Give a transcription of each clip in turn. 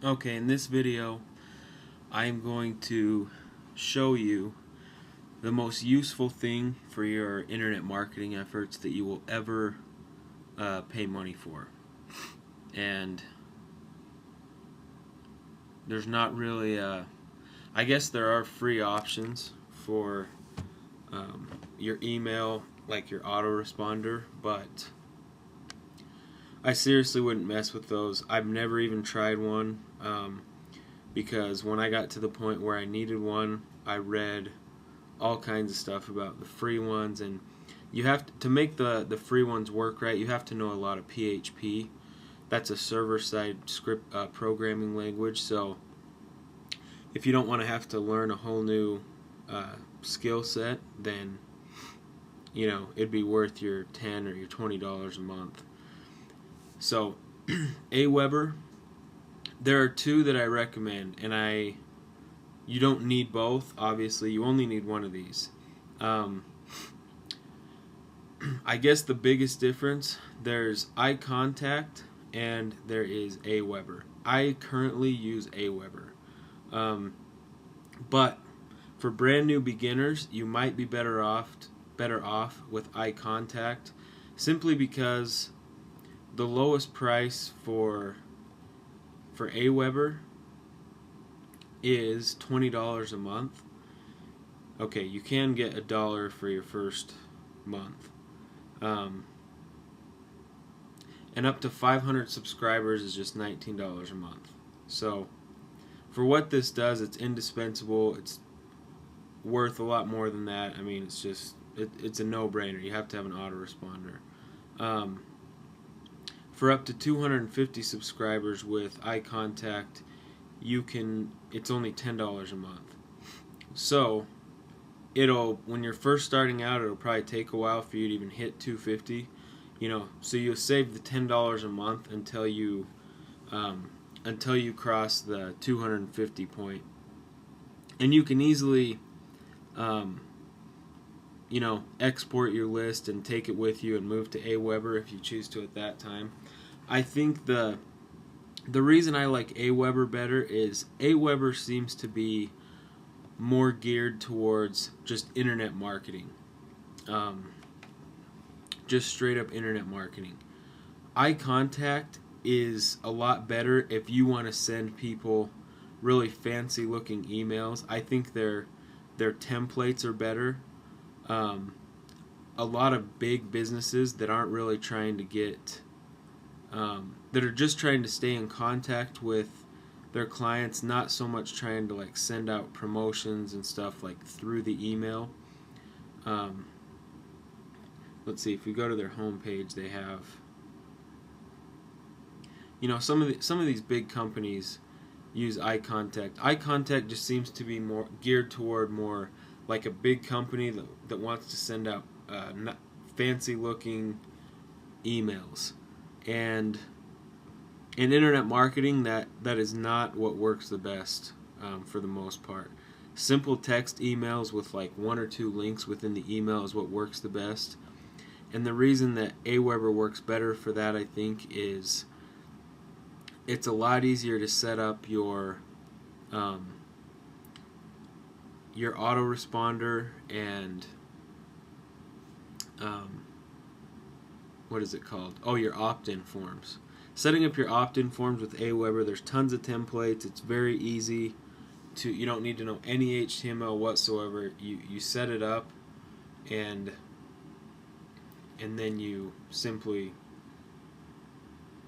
Okay, in this video, I am going to show you the most useful thing for your internet marketing efforts that you will ever pay money for. And there's not really, I guess there are free options for your email, like your autoresponder, but I seriously wouldn't mess with those. I've never even tried one. Because when I got to the point where I needed one, I read all kinds of stuff about the free ones, and you have to make the free ones work right. You have to know a lot of PHP. That's a server-side script programming language. So if you don't want to have to learn a whole new skill set, then it'd be worth your $10 or your $20 a month. So Aweber, there are two that I recommend, and you don't need both. Obviously, you only need one of these. I guess the biggest difference, there's iContact and there is Aweber. I currently use Aweber, but for brand new beginners, you might be better off with iContact, simply because the lowest price for Aweber is $20 a month. Okay, you can get $1 for your first month. And up to 500 subscribers is just $19 a month. So for what this does, it's indispensable. It's worth a lot more than that. I mean, it's a no-brainer. You have to have an autoresponder. For up to 250 subscribers with iContact, it's only $10 a month. So when you're first starting out, it'll probably take a while for you to even hit 250. So you'll save the $10 a month until you cross the 250 point, and you can easily export your list and take it with you and move to Aweber if you choose to at that time. I think the reason I like Aweber better is Aweber seems to be more geared towards just internet marketing. Just straight up internet marketing. iContact is a lot better if you want to send people really fancy looking emails. I think their templates are better. A lot of big businesses that aren't really trying to get that are just trying to stay in contact with their clients, not so much trying to send out promotions and stuff through the email. Let's see, if we go to their homepage, they have some of these big companies use iContact. iContact just seems to be more geared toward more like a big company that wants to send out fancy looking emails. And in internet marketing, that is not what works the best for the most part. Simple text emails with one or two links within the email is what works the best. And the reason that Aweber works better for that, I think, is it's a lot easier to set up your autoresponder and what is it called? Oh, your opt-in forms. Setting up your opt-in forms with Aweber, there's tons of templates. It's very easy you don't need to know any HTML whatsoever. You set it up, and then you simply,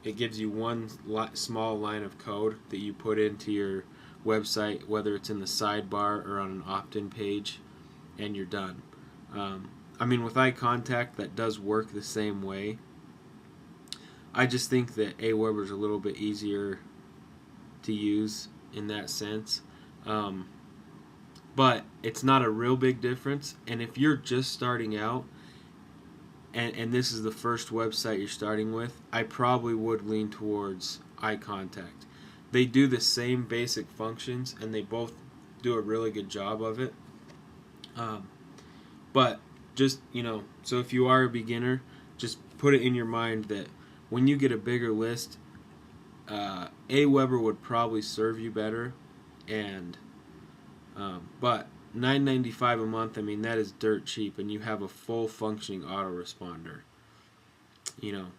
it gives you one small line of code that you put into your website, whether it's in the sidebar or on an opt-in page, and you're done. With iContact, that does work the same way. I just think that Aweber is a little bit easier to use in that sense. But it's not a real big difference. And if you're just starting out, and this is the first website you're starting with, I probably would lean towards iContact. They do the same basic functions, and they both do a really good job of it. But just, so if you are a beginner, just put it in your mind that when you get a bigger list, Aweber would probably serve you better, and but $9.95 a month, I mean, that is dirt cheap, and you have a full functioning autoresponder,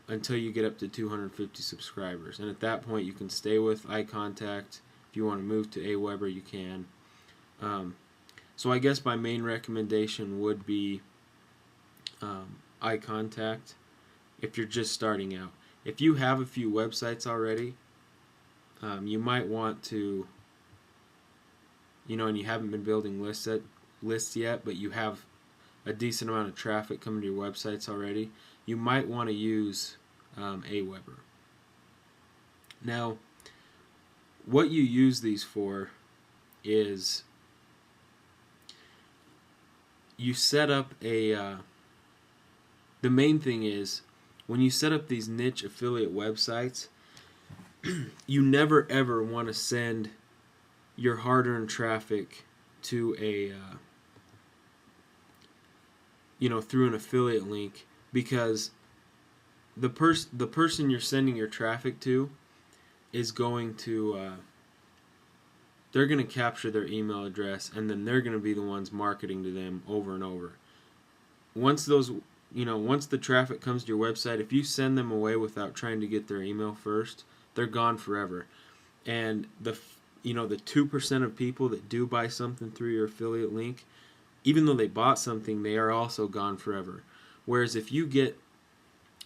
until you get up to 250 subscribers. And at that point, you can stay with eye contact. If you want to move to Aweber, you can. So I guess my main recommendation would be eye contact if you're just starting out. If you have a few websites already, you might want to, and you haven't been building lists yet, but you have a decent amount of traffic coming to your websites already, you might want to use Aweber. Now, what you use these for is you set up the main thing is, when you set up these niche affiliate websites, you never ever want to send your hard-earned traffic to through an affiliate link, because the person you're sending your traffic to is going to they're going to capture their email address, and then they're going to be the ones marketing to them over and over. Once the traffic comes to your website, if you send them away without trying to get their email first, they're gone forever. And the 2% of people that do buy something through your affiliate link, even though they bought something, they are also gone forever. Whereas if you get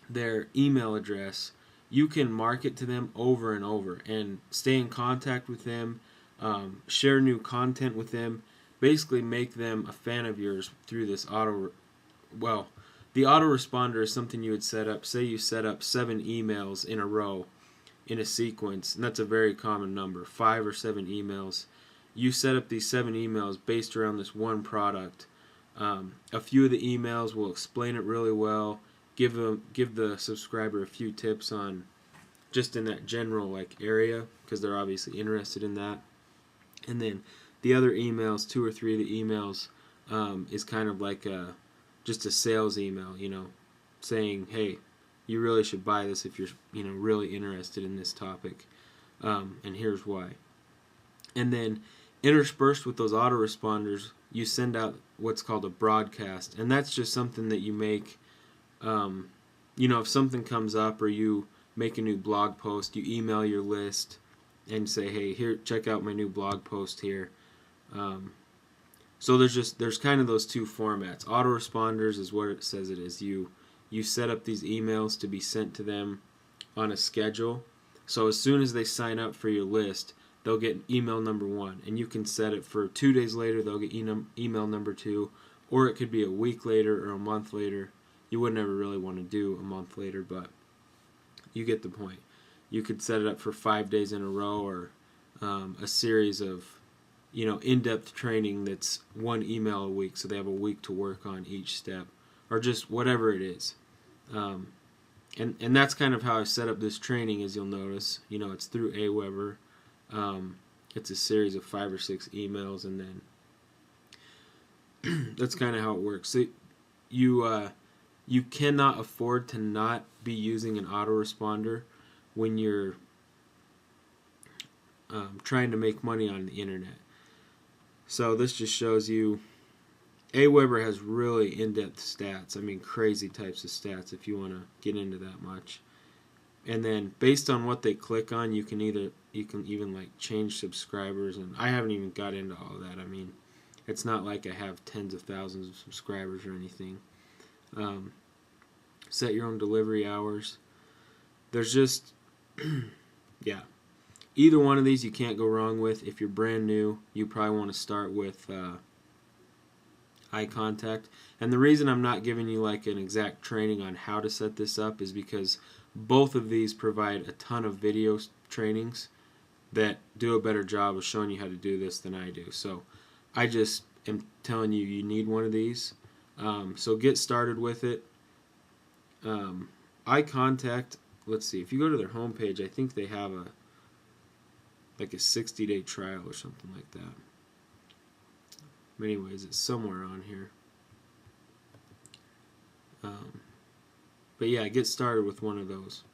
their email address, you can market to them over and over and stay in contact with them, share new content with them, basically make them a fan of yours through this the autoresponder is something you would set up. Say you set up 7 emails in a row in a sequence, and that's a very common number, 5 or 7 emails. You set up these 7 emails based around this one product. A few of the emails will explain it really well, give the subscriber a few tips on just in that general area, because they're obviously interested in that. And then the other emails, 2 or 3 of the emails, is kind of like just a sales email, saying, hey, you really should buy this if you're really interested in this topic, and here's why. And then interspersed with those autoresponders, you send out what's called a broadcast, and that's just something that you make. If something comes up or you make a new blog post, you email your list and say, hey, here, check out my new blog post here. So there's kind of those 2 formats. Autoresponders is what it says it is. You set up these emails to be sent to them on a schedule. So as soon as they sign up for your list, they'll get email number 1, and you can set it for 2 days later, they'll get email number 2, or it could be a week later or a month later. You would never really want to do a month later, but you get the point. You could set it up for 5 days in a row, or a series of in-depth training that's 1 email a week, so they have a week to work on each step, or just whatever it is. And that's kind of how I set up this training, as you'll notice. It's through Aweber. It's a series of 5 or 6 emails, and then that's kind of how it works. So you cannot afford to not be using an autoresponder when you're trying to make money on the internet. So this just shows you Aweber has really in-depth stats. I mean, crazy types of stats if you want to get into that much. And then based on what they click on, you can even change subscribers, and I haven't even got into all of that. I mean, it's not like I have tens of thousands of subscribers or anything. Set your own delivery hours. There's just yeah. Either one of these you can't go wrong with. If you're brand new, you probably want to start with eye contact. And the reason I'm not giving you an exact training on how to set this up is because both of these provide a ton of video trainings that do a better job of showing you how to do this than I do. So I just am telling you need one of these. So get started with it. Eye contact, let's see, if you go to their homepage, I think they have a 60-day trial or something like that. Anyways, it's somewhere on here. But yeah, get started with one of those.